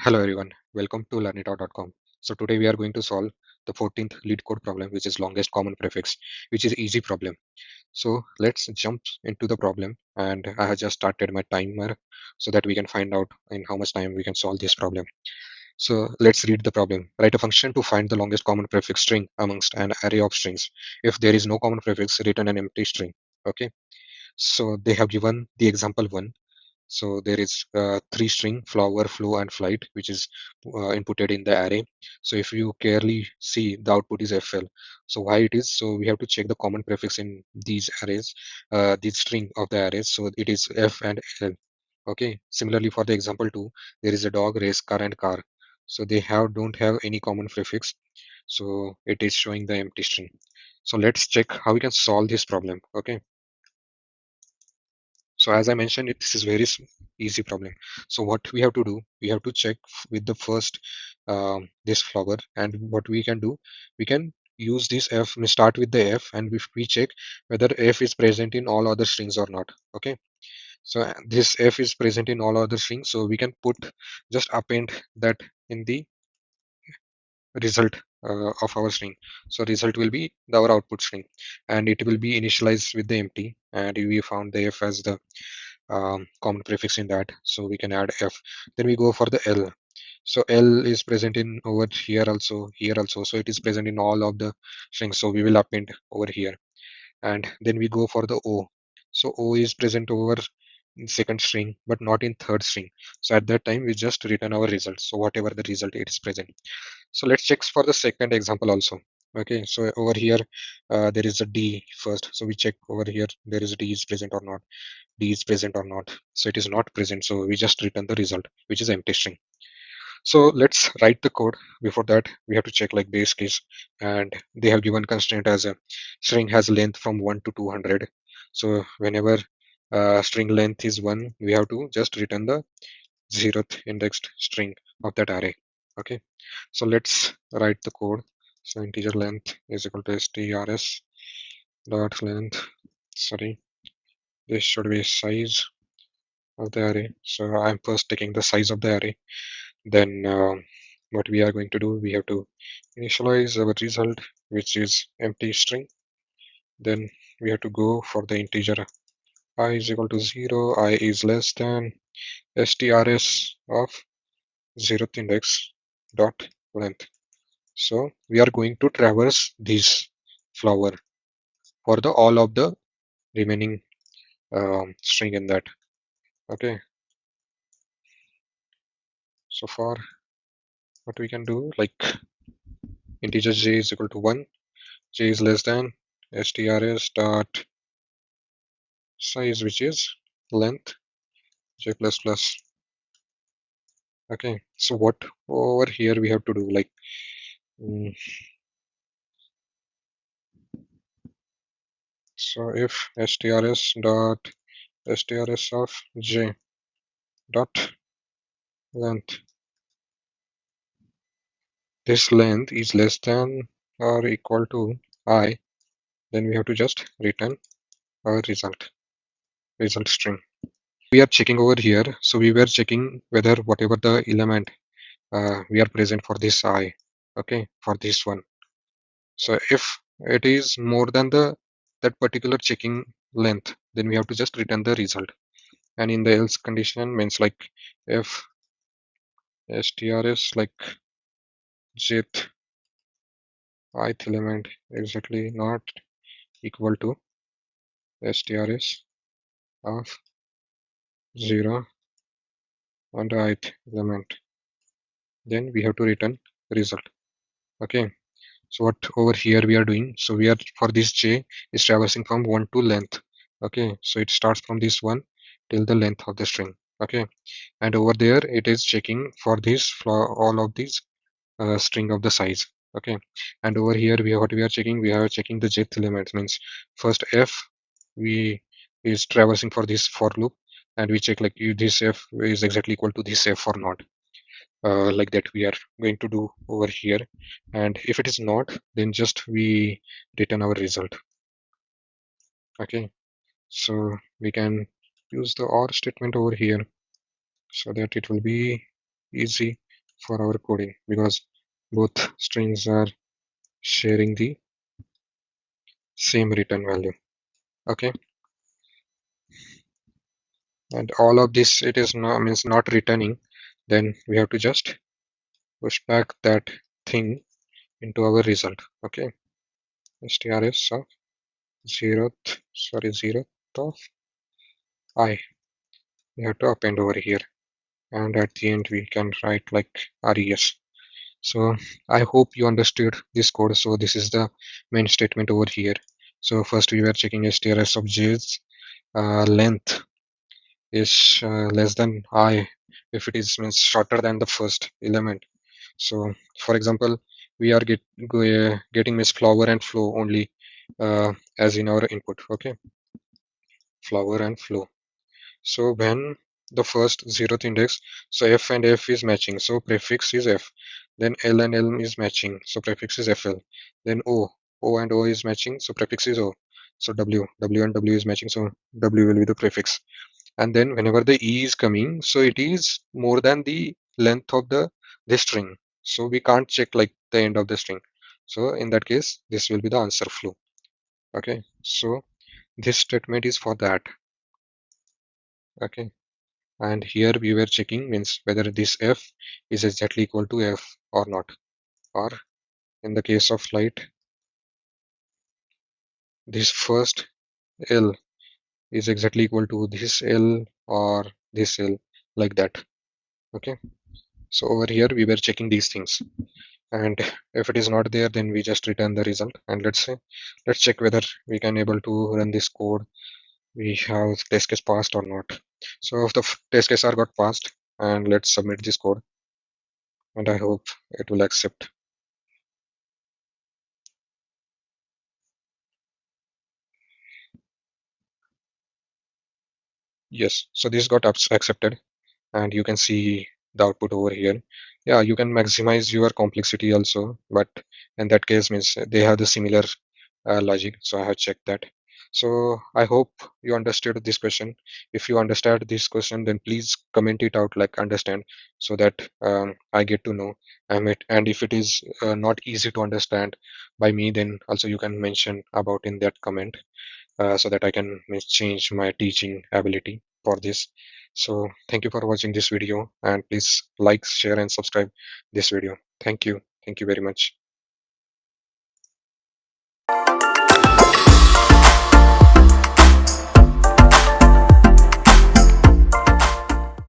Hello everyone, welcome to Learnitor.com. So today we are going to solve the 14th lead code problem, which is longest common prefix, which is easy problem. So let's jump into the problem, and I have just started my timer so that we can find out in how much time we can solve this problem. So let's read the problem. Write a function to find the longest common prefix string amongst an array of strings. If there is no common prefix, return an empty string. Okay. So they have given the example one. So there is three string flower, flow, and flight, which is inputted in the array. So if you clearly see, the output is FL. So why it is? So we have to check the common prefix in these arrays, this string of the arrays. So it is F and L. Okay. Similarly, for the example two, there is a dog, race, car, and car. So they don't have any common prefix. So it is showing the empty string. So let's check how we can solve this problem. Okay. So as I mentioned, this is very easy problem. So what we have to do, we have to check with the first this flower, and what we can do, we can use this F. We start with the F, and we check whether F is present in all other strings or not. Okay. So this F is present in all other strings, so we can put just append that in the result of our string. So result will be our output string, and it will be initialized with the empty, and we found the F as the common prefix in that, so we can add F. Then we go for the L. So L is present in over here also, so it is present in all of the strings, so we will append over here. And then we go for the O. So O is present over in second string but not in third string, so at that time we just return our result, so whatever the result it is present. So let's check for the second example also. Okay, so over here there is a D first, so we check over here there is a D is present or not. D is present or not. So it is not present, so we just return the result, which is empty string. So let's write the code. Before that, we have to check like base case, and they have given constraint as a string has length from 1 to 200. So whenever string length is 1, we have to just return the 0th indexed string of that array. Okay, so let's write the code. So integer length is equal to strs dot length. Sorry, this should be size of the array. So I'm first taking the size of the array. Then what we are going to do, we have to initialize our result, which is empty string. Then we have to go for the integer I is equal to 0, I is less than strs of 0th index dot length. So we are going to traverse this flower for the all of the remaining string in that. Okay, so far what we can do, like integer j is equal to 1, j is less than strs dot size, which is length j plus plus. Okay, so what over here we have to do, like mm, so if strs dot strs of j dot length, this length is less than or equal to I, then we have to just return our result string. We are checking over here, so we were checking whether whatever the element we are present for this I, okay, for this one. So if it is more than the that particular checking length, then we have to just return the result. And in the else condition means like if strs like jth ith element exactly not equal to strs of 0 and ith element, then we have to return result. Okay, so what over here we are doing, so we are for this j is traversing from 1 to length. Okay, so it starts from this one till the length of the string. Okay, and over there it is checking for this for all of these string of the size. Okay, and over here we are what we are checking, we are checking the jth element, means first f we is traversing for this for loop, and we check like if this f is exactly equal to this f or not. Like that we are going to do over here, and if it is not, then just we return our result. Okay, so we can use the or statement over here so that it will be easy for our coding because both strings are sharing the same return value. Okay, and all of this it is not means not returning, then we have to just push back that thing into our result. Okay, strs of zeroth of I we have to append over here, and at the end we can write like res. So I hope you understood this code. So this is the main statement over here. So first we were checking strs of j's length is less than I if it is means shorter than the first element. So for example, we are getting means flower and flow only as in our input. Okay, flower and flow. So when the first zeroth index, so f and f is matching, so prefix is f. Then l and l is matching, so prefix is fl. Then o and o is matching, so prefix is o. So w and w is matching, so w will be the prefix. And then whenever the e is coming, so it is more than the length of the this string. So we can't check like the end of the string. So in that case, this will be the answer flow. Okay, so this statement is for that. Okay. And here we were checking means whether this f is exactly equal to f or not, or in the case of light, this first l is exactly equal to this l or this l, like that. Okay, so over here we were checking these things, and if it is not there, then we just return the result. And let's check whether we can able to run this code. We have test case passed or not. So if the test case are got passed, and let's submit this code, and I hope it will accept. Yes, so this got accepted, and you can see the output over here. Yeah, you can maximize your complexity also, but in that case means they have the similar logic. So I have checked that. So I hope you understood this question. If you understand this question, then please comment it out like understand, so that I get to know. And if it is not easy to understand by me, then also you can mention about in that comment, so that I can change my teaching ability for this. So thank you for watching this video, and please like, share, and subscribe this video. Thank you. Thank you very much.